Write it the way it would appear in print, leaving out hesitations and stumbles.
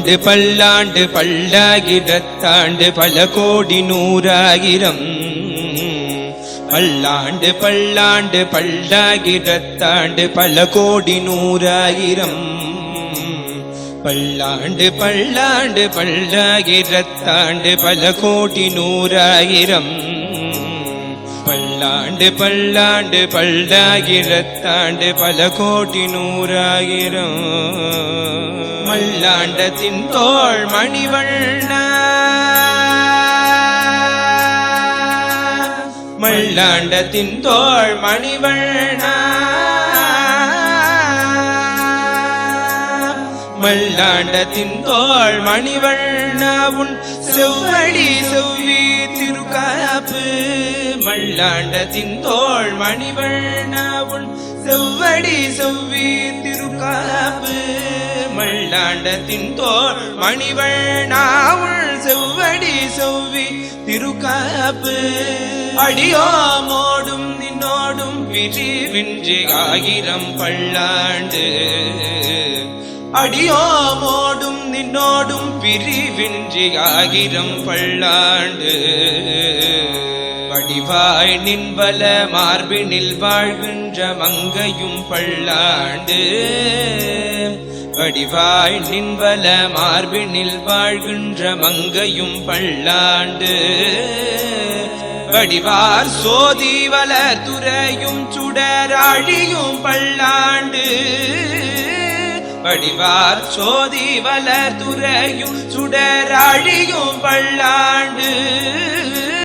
பல்லாண்டு பல்லாண்டு பல்லாயிரத்தாண்டு பல கோடி நூறாயிரம் பல்லாண்டு பல்லாண்டு பல்லாயிரத்தாண்டு பல கோடி நூறாயிரம் பல்லாண்டு பல்லாண்டு பல்லாயிரத்தாண்டு பல கோடி நூறாயிரம் பல்லாண்டு பல்லாண்டு பல்லாயிரத்தாண்டு பல கோடி நூறாயிரம் மல்லாண்டத்தின் தோள் மணிவண்ணா மல்லாண்டத்தின் தோள் மணிவண்ணா மல்லாண்டத்தின் தோள் மணிவண்ணா உன் செவ்வடி செவ்வி திருக்காப்பு மல்லாண்டத்தின் தோள் மணிவண்ணா உன் செவ்வடி செவ்வி திருக்காப்பு மல்லாண்டத்தின் தோள் மணிவண்ணா உன் செவ்வடி செவ்வி திருக்காப்பு அடியோமோடும் நின்னோடும் பிரிவின்றி ஆயிரம் பல்லாண்டு அடியோமோடும் நின்னோடும் பிரிவின்றி ஆயிரம் பல்லாண்டு வடிவாய் நின்பல மார்பினில் வாழ்கின்ற மங்கையும் பல்லாண்டு வடிவாய் நின்பல மார்பினில் வாழ்கின்ற மங்கையும் பல்லாண்டு வடிவார் சோதி வளர் துறையும் சுடராழியும் பல்லாண்டு வடிவார் சோதி வளர் துறையும் சுடராழியும் பல்லாண்டு